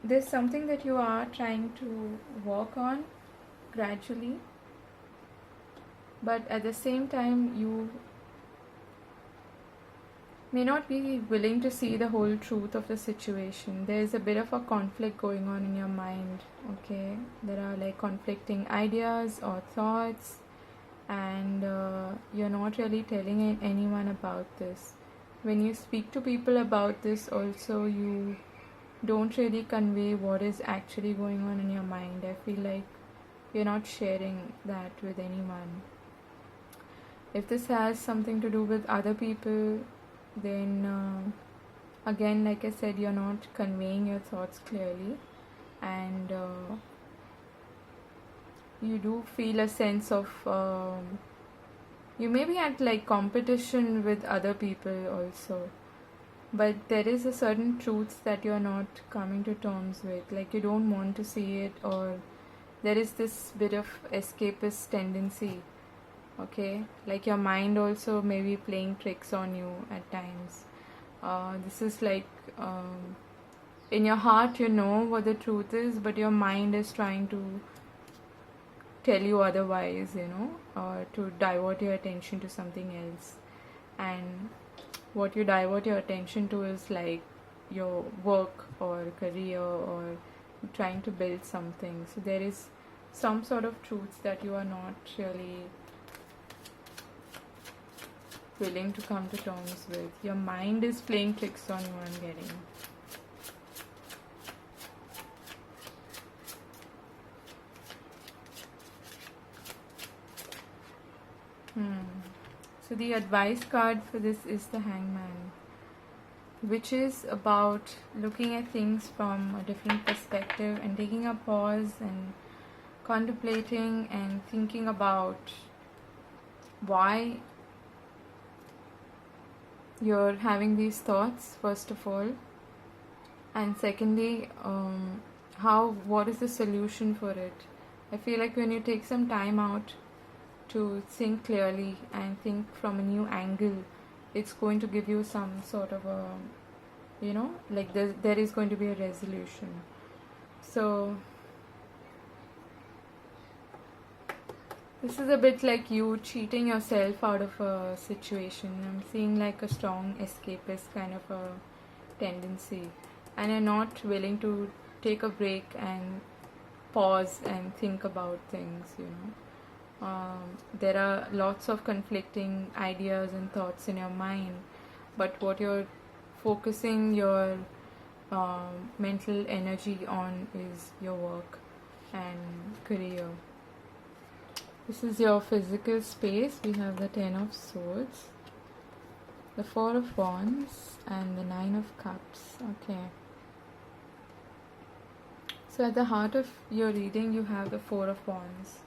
[SPEAKER 1] there's something that you are trying to work on gradually, but at the same time you may not be willing to see the whole truth of the situation. There's a bit of a conflict going on in your mind, okay? There are like conflicting ideas or thoughts, and you're not really telling anyone about this. When you speak to people about this also, you don't really convey what is actually going on in your mind. I feel like you're not sharing that with anyone. If this has something to do with other people, then again, like I said, you're not conveying your thoughts clearly, and you do feel a sense of you may be at like competition with other people also, but there is a certain truth that you're not coming to terms with, like you don't want to see it, or there is this bit of escapist tendency, okay, like your mind also may be playing tricks on you at times. This is like in your heart you know what the truth is, but your mind is trying to tell you otherwise, or to divert your attention to something else. And what you divert your attention to is like your work or career, or trying to build something. So there is some sort of truth that you are not really willing to come to terms with. Your mind is playing tricks on you, I'm getting. So the advice card for this is the Hangman, which is about looking at things from a different perspective and taking a pause and contemplating and thinking about why you're having these thoughts, first of all, and secondly, what is the solution for it. I feel like when you take some time out to think clearly and think from a new angle, it's going to give you some sort of a, like there is going to be a resolution. So this is a bit like you cheating yourself out of a situation. I'm seeing like a strong escapist kind of a tendency, and you're not willing to take a break and pause and think about things. There are lots of conflicting ideas and thoughts in your mind, but what you're focusing your mental energy on is your work and career. This is your physical space. We have the 10 of Swords, the 4 of Wands, and the 9 of Cups. Okay. So at the heart of your reading, you have the 4 of Wands.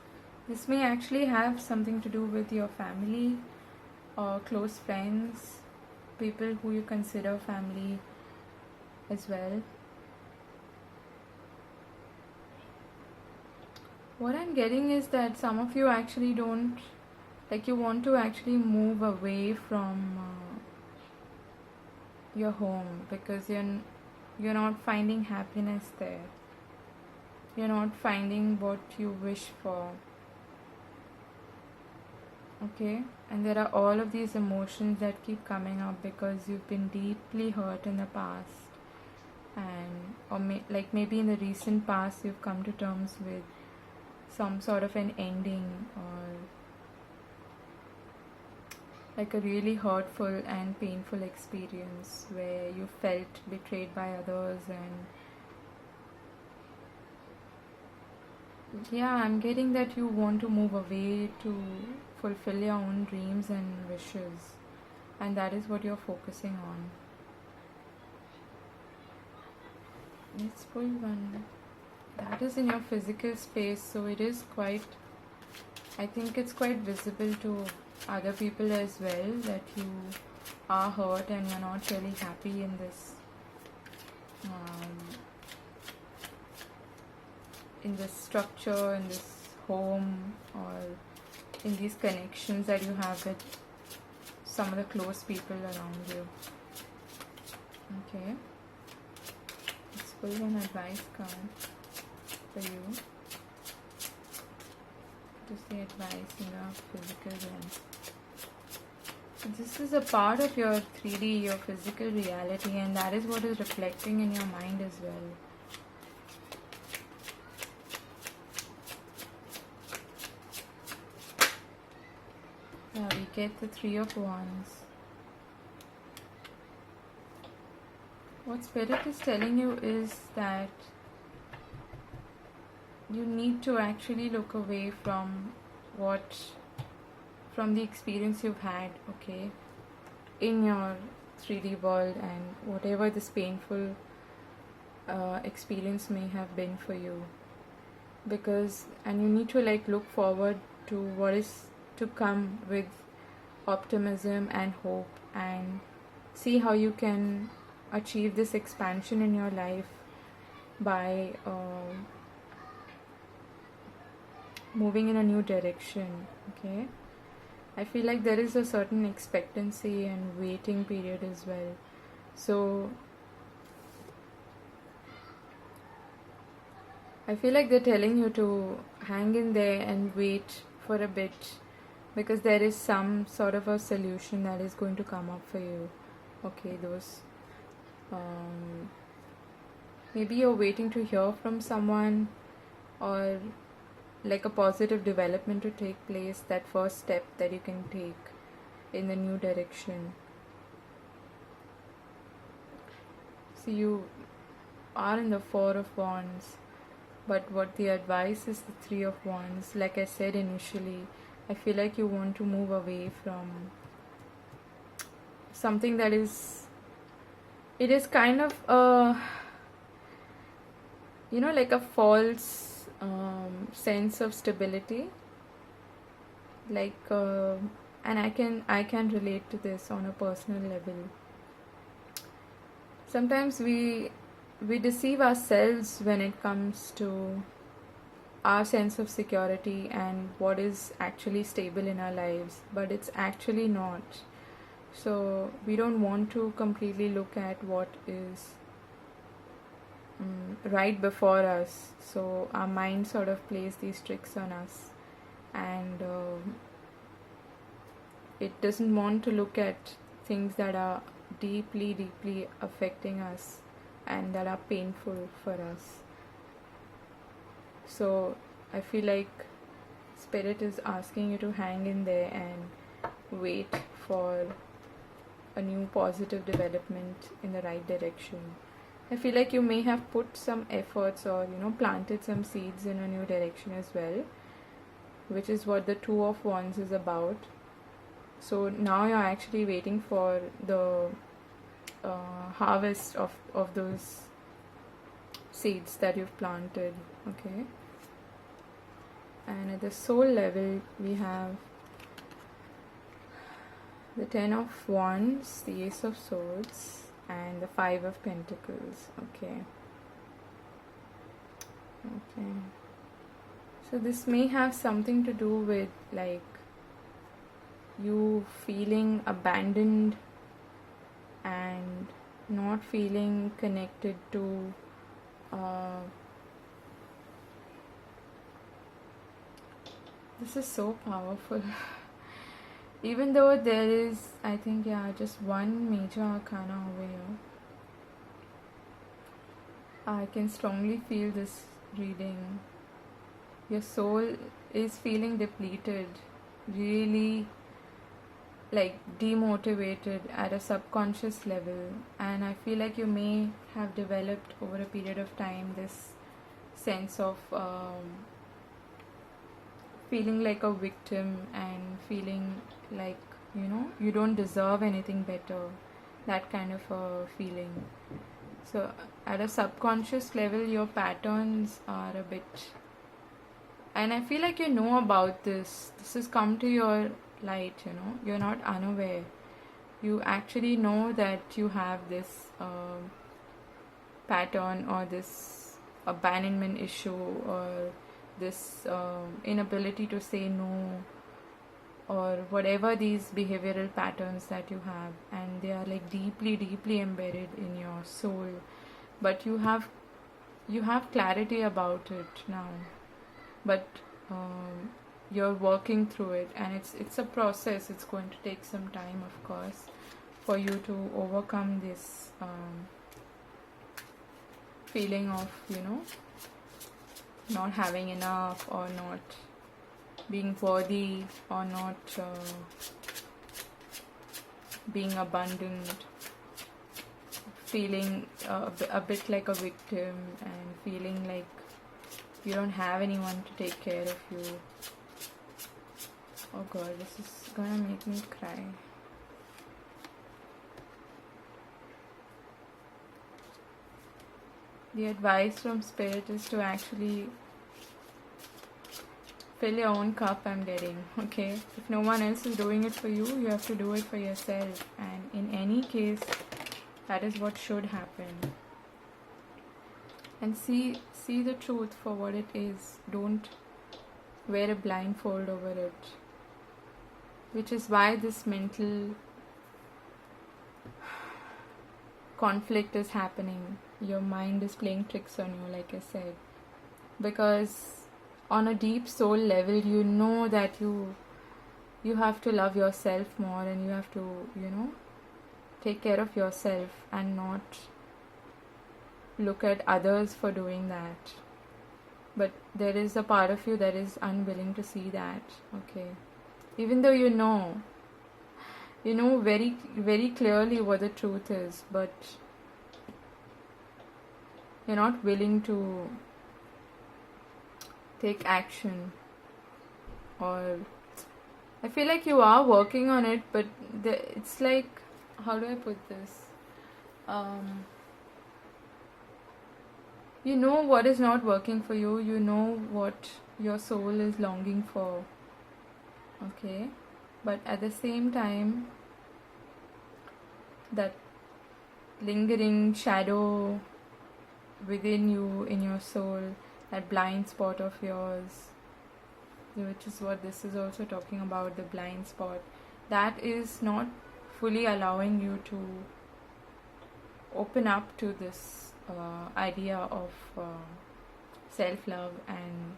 [SPEAKER 1] This may actually have something to do with your family or close friends, people who you consider family as well. What I'm getting is that some of you actually don't, like, you want to actually move away from your home because you're not finding happiness there. You're not finding what you wish for. Okay, and there are all of these emotions that keep coming up because you've been deeply hurt in the past, and like maybe in the recent past you've come to terms with some sort of an ending, or like a really hurtful and painful experience where you felt betrayed by others. And yeah, I'm getting that you want to move away to fulfill your own dreams and wishes, and that is what you're focusing on. Let's pull one. That is in your physical space, so it is quite, I think it's quite visible to other people as well that you are hurt and you're not really happy in this structure, in this home, or in these connections that you have with some of the close people around you. Okay, let's pull an advice card for you. Just the advice in the physical realm. So this is a part of your 3D, your physical reality, and that is what is reflecting in your mind as well. Yeah, we get the 3 of Wands. What Spirit is telling you is that you need to actually look away from the experience you've had, okay, in your 3D world, and whatever this painful experience may have been for you, and you need to like look forward to what is to come with optimism and hope, and see how you can achieve this expansion in your life by moving in a new direction. Okay, I feel like there is a certain expectancy and waiting period as well. So I feel like they're telling you to hang in there and wait for a bit, because there is some sort of a solution that is going to come up for you. Okay, those maybe you're waiting to hear from someone, or like a positive development to take place, that first step that you can take in the new direction. So you are in the 4 of Wands, but what the advice is the 3 of Wands. Like I said initially, I feel like you want to move away from something that is, it is kind of a, like a false sense of stability, like and I can relate to this on a personal level. Sometimes we deceive ourselves when it comes to our sense of security and what is actually stable in our lives, but it's actually not. So we don't want to completely look at what is right before us. So our mind sort of plays these tricks on us, and it doesn't want to look at things that are deeply, deeply affecting us and that are painful for us. So I feel like Spirit is asking you to hang in there and wait for a new positive development in the right direction. I feel like you may have put some efforts or planted some seeds in a new direction as well, which is what the Two of Wands is about. So now you're actually waiting for the harvest of those seeds that you've planted. Okay. And at the soul level, we have the Ten of Wands, the Ace of Swords, and the Five of Pentacles. Okay. So this may have something to do with like you feeling abandoned and not feeling connected to this is so powerful. Even though there is, I think, just one major arcana over here, I can strongly feel this reading. Your soul is feeling depleted, really like demotivated at a subconscious level, and I feel like you may have developed over a period of time this sense of feeling like a victim and feeling like you don't deserve anything better, that kind of a feeling. So at a subconscious level your patterns are a bit, and I feel like about this has come to your light. You're not unaware, you actually know that you have this pattern or this abandonment issue or this inability to say no, or whatever these behavioral patterns that you have, and they are like deeply, deeply embedded in your soul, but you have clarity about it now, but you're working through it, and it's a process. It's going to take some time, of course, for you to overcome this feeling of not having enough, or not being worthy, or not being abundant, feeling a bit like a victim, and feeling like you don't have anyone to take care of you. Oh god, this is gonna make me cry. The advice from Spirit is to actually fill your own cup, I'm getting, okay? If no one else is doing it for you, you have to do it for yourself. And in any case, that is what should happen. And see the truth for what it is. Don't wear a blindfold over it. Which is why this mental conflict is happening. Your mind is playing tricks on you, like I said. Because on a deep soul level, you know that you have to love yourself more, and you have to, take care of yourself and not look at others for doing that. But there is a part of you that is unwilling to see that, okay? Even though you know very, very clearly what the truth is, but you're not willing to take action. Or I feel like you are working on it, but it's like, how do I put this? You know what is not working for you, you know what your soul is longing for, okay? But at the same time, that lingering shadow within you, in your soul, that blind spot of yours, which is what this is also talking about, the blind spot, that is not fully allowing you to open up to this idea of self-love and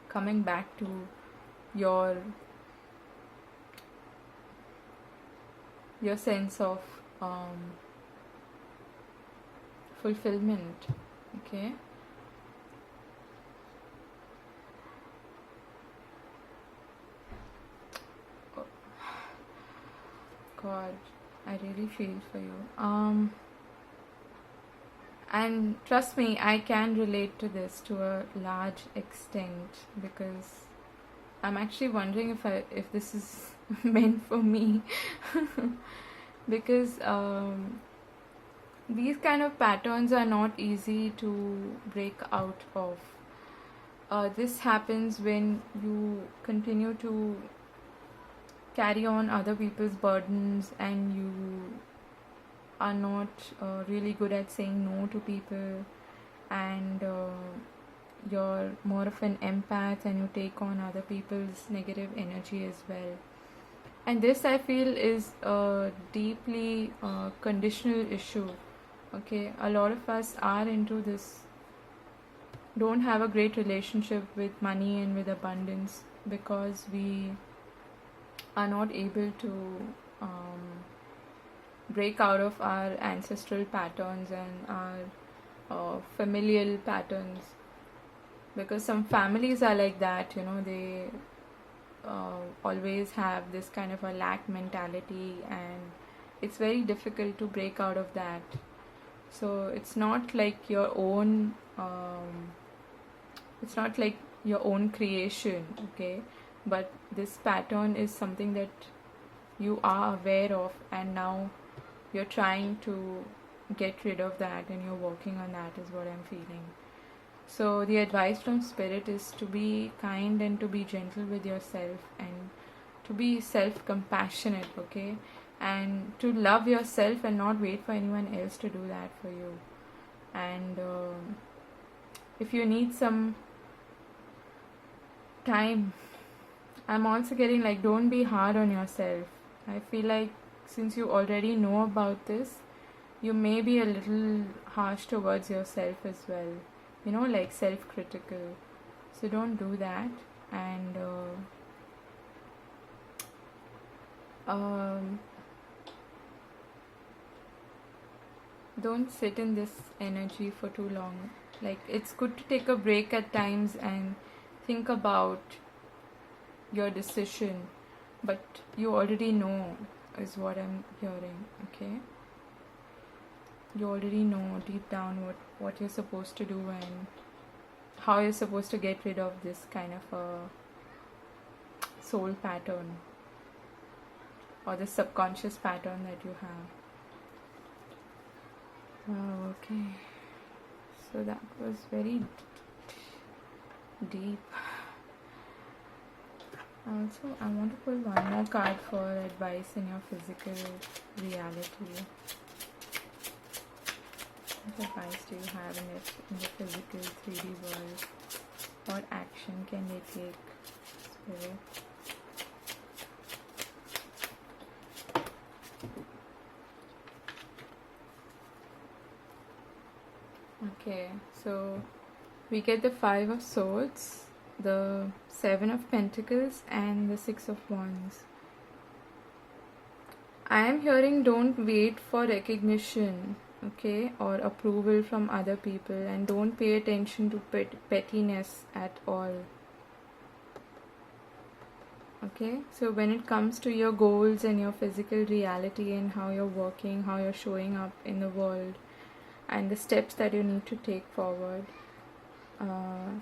[SPEAKER 1] coming back to your sense of fulfillment, okay? God, I really feel for you. And trust me, I can relate to this to a large extent, because I'm actually wondering if this is meant for me. Because these kind of patterns are not easy to break out of. This happens when you continue to carry on other people's burdens, and you are not really good at saying no to people, and you're more of an empath, and you take on other people's negative energy as well. And this, I feel, is a deeply conditional issue, okay? A lot of us are into this, don't have a great relationship with money and with abundance, because we are not able to break out of our ancestral patterns and our familial patterns, because some families are like that, they always have this kind of a lack mentality, and it's very difficult to break out of that. So it's not like your own creation, okay? But this pattern is something that you are aware of, and now you're trying to get rid of that, and you're working on that, is what I'm feeling. So the advice from Spirit is to be kind and to be gentle with yourself, and to be self-compassionate, okay? And to love yourself and not wait for anyone else to do that for you. And if you need some time, I'm also getting like, don't be hard on yourself. I feel like since you already know about this, you may be a little harsh towards yourself as well, like self-critical. So don't do that. And don't sit in this energy for too long. Like, it's good to take a break at times and think about your decision, but you already know, is what I'm hearing, okay? You already know deep down what you're supposed to do, and how you're supposed to get rid of this kind of a soul pattern, or the subconscious pattern that you have. Wow, okay. So that was very deep. Also, I want to pull one more card for advice in your physical reality. What advice do you have in the physical 3D world? What action can they take, Spirit? Okay, so we get the 5 of Swords, the 7 of Pentacles, and the 6 of Wands. I am hearing, don't wait for recognition, okay, or approval from other people, and don't pay attention to pettiness at all. Okay, so when it comes to your goals and your physical reality, and how you're working, how you're showing up in the world, and the steps that you need to take forward,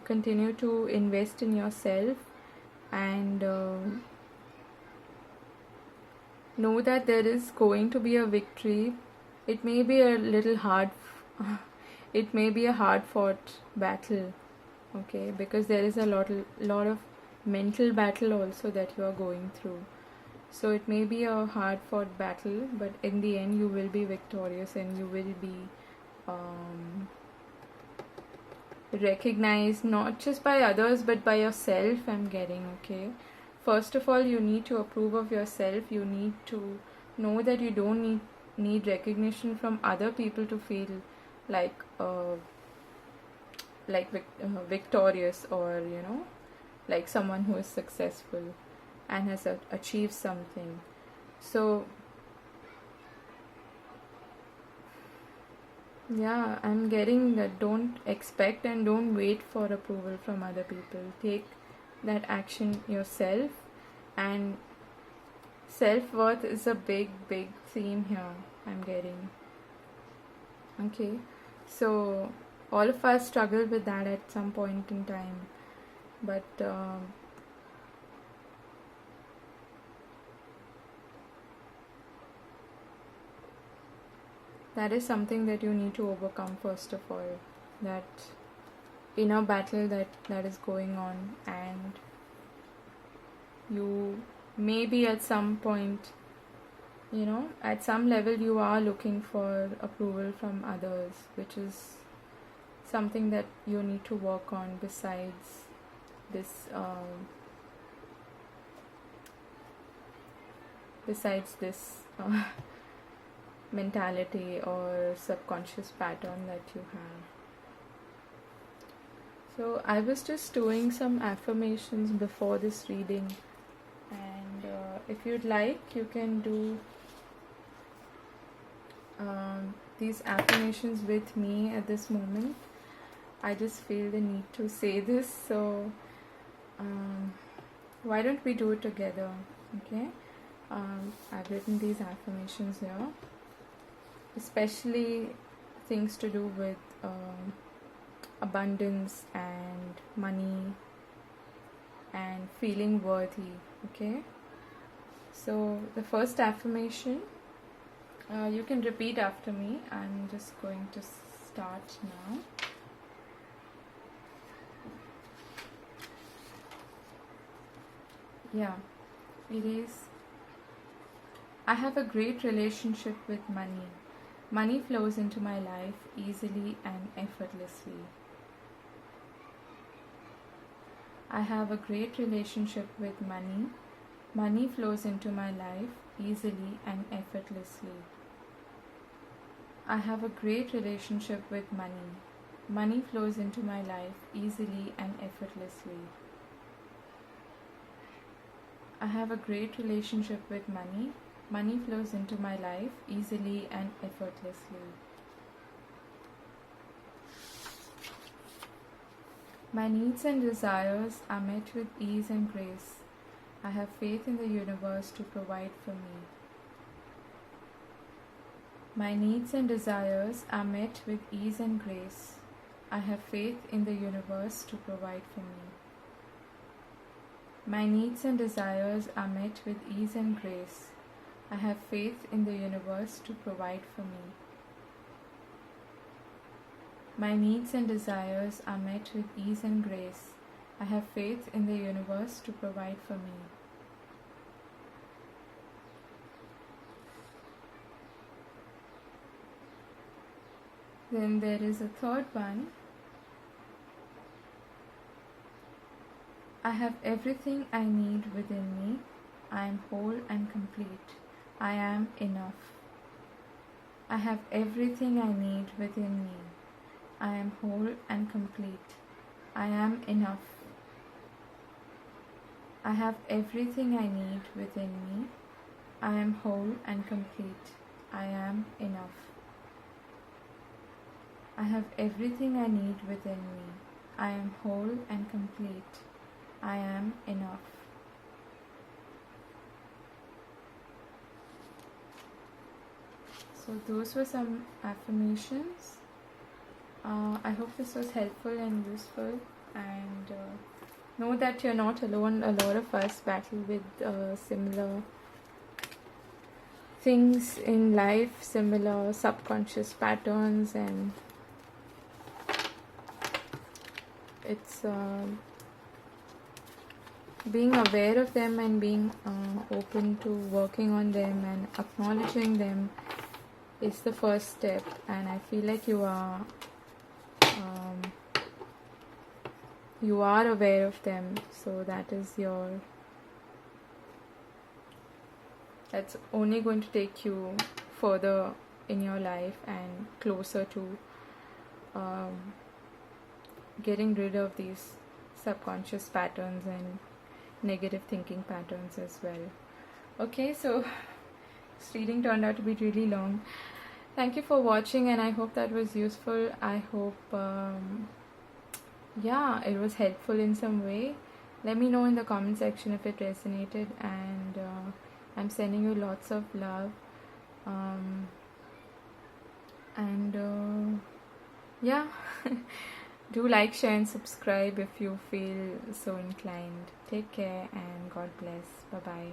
[SPEAKER 1] continue to invest in yourself, and know that there is going to be a victory. It may be a little hard it may be a hard fought battle, okay, because there is a lot of mental battle also that you are going through. So it may be a hard fought battle, but in the end you will be victorious, and you will be um, recognized not just by others but by yourself. I'm getting, okay. First of all, you need to approve of yourself. You need to know that you don't need recognition from other people to feel like victorious, or like someone who is successful and has achieved something. So yeah, I'm getting that. Don't expect and don't wait for approval from other people. Take that action yourself. And self-worth is a big theme here, I'm getting, okay. So all of us struggle with that at some point in time, but that is something that you need to overcome first of all, that inner battle that is going on. And you maybe at some point, at some level you are looking for approval from others, which is something that you need to work on besides this mentality or subconscious pattern that you have. So I was just doing some affirmations before this reading, and if you'd like, you can do these affirmations with me at this moment. I just feel the need to say this, so why don't we do it together, okay? I've written these affirmations here, especially things to do with abundance and money and feeling worthy, okay? So the first affirmation, you can repeat after me. I'm just going to start now. Yeah, it is: I have a great relationship with money. Money flows into my life easily and effortlessly. I have a great relationship with money. Money flows into my life easily and effortlessly. I have a great relationship with money. Money flows into my life easily and effortlessly. I have a great relationship with money. Money flows into my life easily and effortlessly. My needs and desires are met with ease and grace. I have faith in the universe to provide for me. My needs and desires are met with ease and grace. I have faith in the universe to provide for me. My needs and desires are met with ease and grace. I have faith in the universe to provide for me. My needs and desires are met with ease and grace. I have faith in the universe to provide for me. Then there is a third one. I have everything I need within me. I am whole and complete. I am enough. I have everything I need within me. I am whole and complete. I am enough. I have everything I need within me. I am whole and complete. I am enough. I have everything I need within me. I am whole and complete. I am enough. So those were some affirmations. I hope this was helpful and useful, and know that you're not alone. A lot of us battle with similar things in life, similar subconscious patterns, and it's being aware of them and being open to working on them and acknowledging them is the first step, and I feel like you are aware of them, so that's only going to take you further in your life and closer to getting rid of these subconscious patterns and negative thinking patterns as well. Okay, so this reading turned out to be really long. Thank you for watching, and I hope that was useful. I hope it was helpful in some way. Let me know in the comment section if it resonated, and I'm sending you lots of love, do like, share and subscribe if you feel so inclined. Take care and God bless. Bye bye.